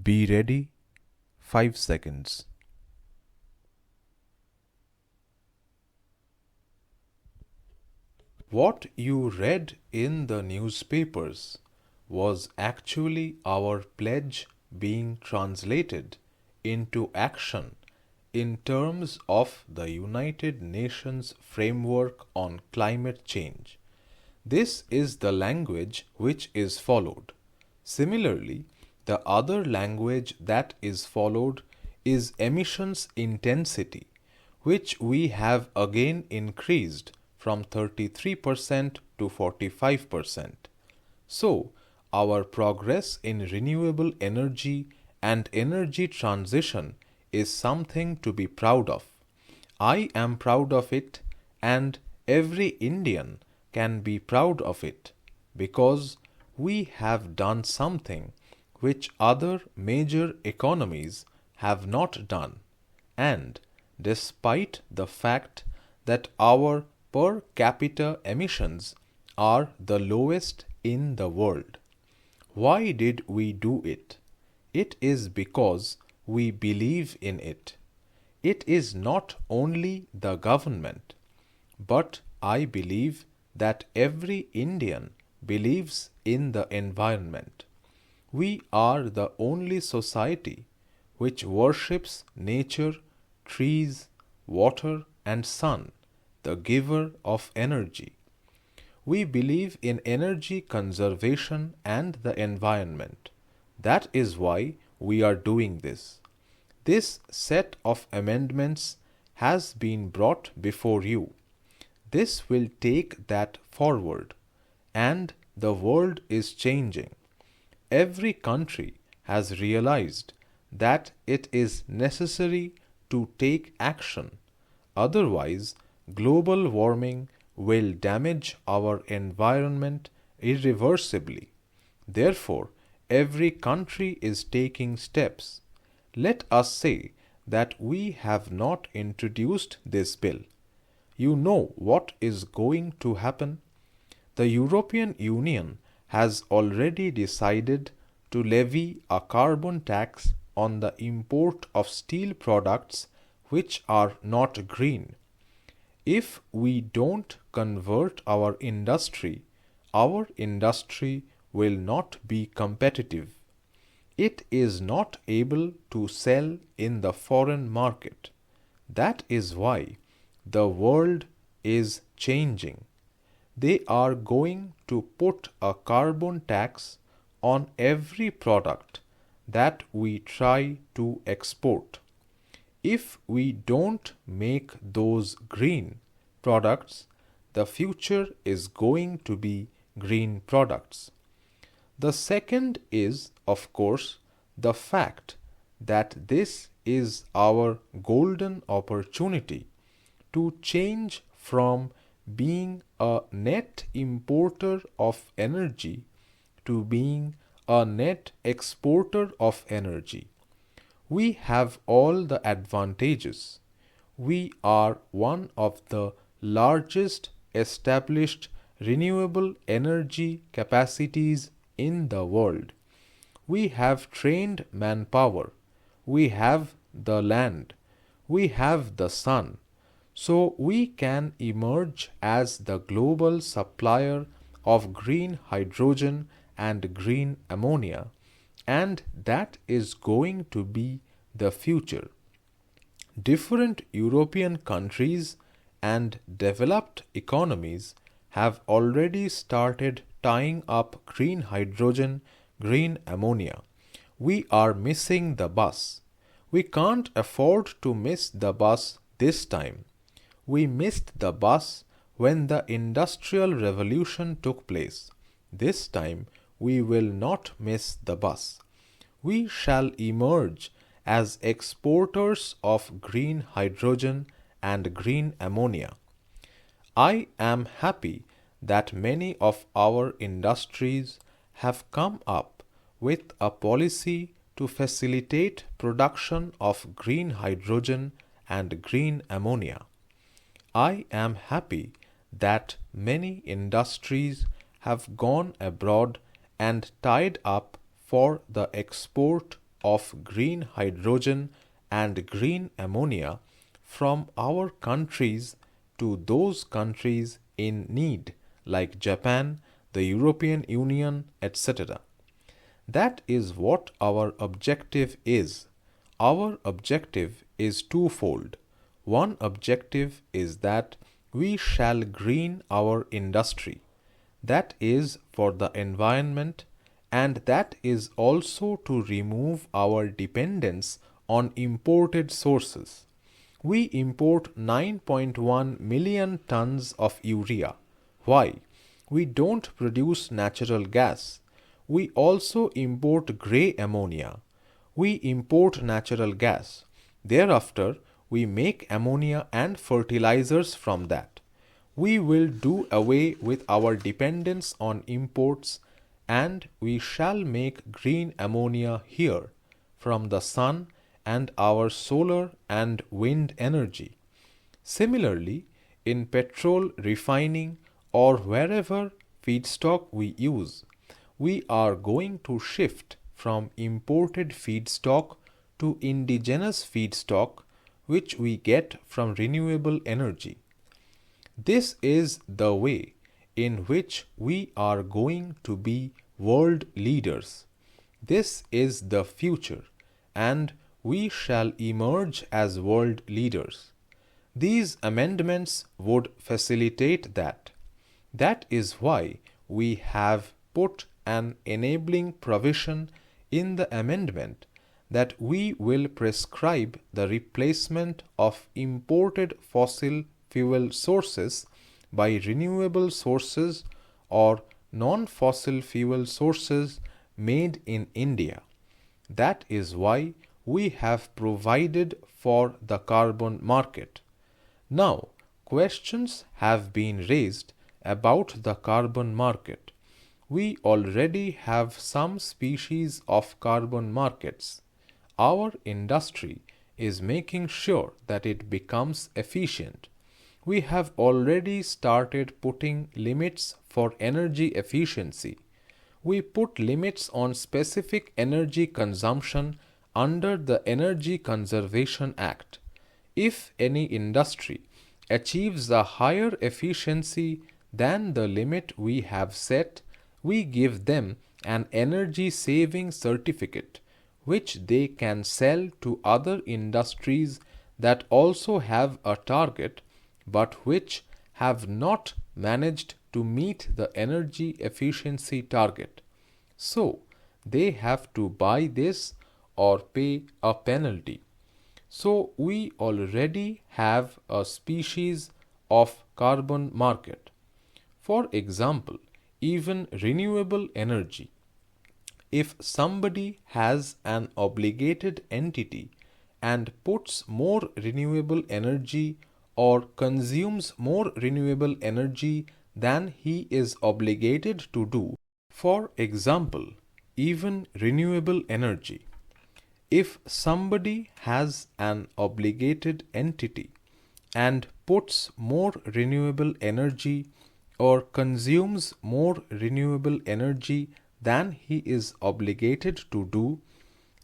Be ready, 5 seconds. What you read in the newspapers was actually our pledge being translated into action in terms of the United Nations framework on climate change. This is the language which is followed. Similarly, the other language that is followed is emissions intensity, which we have again increased from 33% to 45%. So, our progress in renewable energy and energy transition is something to be proud of. I am proud of it, and every Indian can be proud of it, because we have done something which other major economies have not done, and despite the fact that our per capita emissions are the lowest in the world. Why did we do it? It is because we believe in it. It is not only the government, but I believe that every Indian believes in the environment. We are the only society which worships nature, trees, water, and sun, the giver of energy. We believe in energy conservation and the environment. That is why we are doing this. This set of amendments has been brought before you. This will take that forward, and the world is changing. Every country has realized that it is necessary to take action. Otherwise, global warming will damage our environment irreversibly. Therefore, every country is taking steps. Let us say that we have not introduced this bill. You know what is going to happen? The European Union has already decided to levy a carbon tax on the import of steel products which are not green. If we don't convert our industry will not be competitive. It is not able to sell in the foreign market. That is why the world is changing. They are going to put a carbon tax on every product that we try to export. If we don't make those green products, the future is going to be green products. The second is, of course, the fact that this is our golden opportunity to change from being a net importer of energy to being a net exporter of energy. We have all the advantages. We are one of the largest established renewable energy capacities in the world. We have trained manpower. We have the land. We have the sun. So we can emerge as the global supplier of green hydrogen and green ammonia, and that is going to be the future. Different European countries and developed economies have already started tying up green hydrogen, green ammonia. We are missing the bus. We can't afford to miss the bus this time. We missed the bus when the Industrial Revolution took place. This time we will not miss the bus. We shall emerge as exporters of green hydrogen and green ammonia. I am happy that many of our industries have come up with a policy to facilitate production of green hydrogen and green ammonia. I am happy that many industries have gone abroad and tied up for the export of green hydrogen and green ammonia from our countries to those countries in need like Japan, the European Union, etc. That is what our objective is. Our objective is twofold. One objective is that we shall green our industry. That is for the environment, and that is also to remove our dependence on imported sources. We import 9.1 million tons of urea. Why? We don't produce natural gas. We also import grey ammonia. We import natural gas. Thereafter, we make ammonia and fertilizers from that. We will do away with our dependence on imports, and we shall make green ammonia here from the sun and our solar and wind energy. Similarly, in petrol refining or wherever feedstock we use, we are going to shift from imported feedstock to indigenous feedstock, which we get from renewable energy. This is the way in which we are going to be world leaders. This is the future, and we shall emerge as world leaders. These amendments would facilitate that. That is why we have put an enabling provision in the amendment that we will prescribe the replacement of imported fossil fuel sources by renewable sources or non-fossil fuel sources made in India. That is why we have provided for the carbon market. Now, questions have been raised about the carbon market. We already have some species of carbon markets. Our industry is making sure that it becomes efficient. We have already started putting limits for energy efficiency. We put limits on specific energy consumption under the Energy Conservation Act. If any industry achieves a higher efficiency than the limit we have set, we give them an energy saving certificate, which they can sell to other industries that also have a target but which have not managed to meet the energy efficiency target. So, they have to buy this or pay a penalty. So, we already have a species of carbon market. For example, even renewable energy. If somebody has an obligated entity and puts more renewable energy or consumes more renewable energy than he is obligated to do, for example, even renewable energy. If somebody has an obligated entity and puts more renewable energy or consumes more renewable energy than he is obligated to do,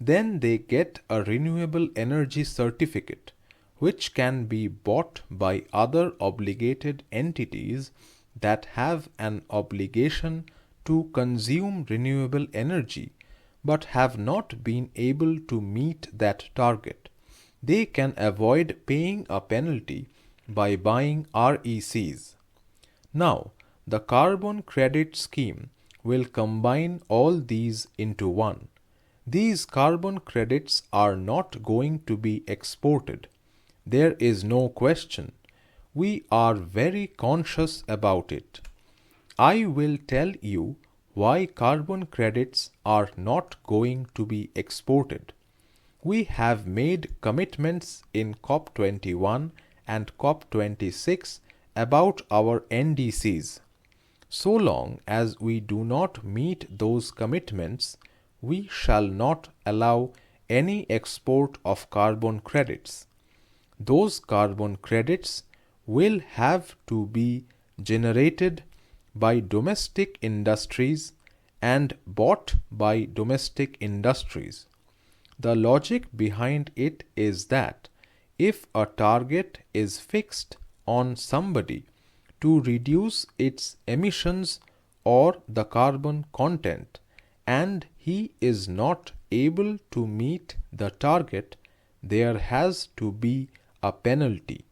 then they get a renewable energy certificate, which can be bought by other obligated entities that have an obligation to consume renewable energy but have not been able to meet that target. They can avoid paying a penalty by buying RECs. Now, the carbon credit scheme will combine all these into one. These carbon credits are not going to be exported. There is no question. We are very conscious about it. I will tell you why carbon credits are not going to be exported. We have made commitments in COP21 and COP26 about our NDCs. So long as we do not meet those commitments, we shall not allow any export of carbon credits. Those carbon credits will have to be generated by domestic industries and bought by domestic industries. The logic behind it is that if a target is fixed on somebody to reduce its emissions or the carbon content and he is not able to meet the target, there has to be a penalty.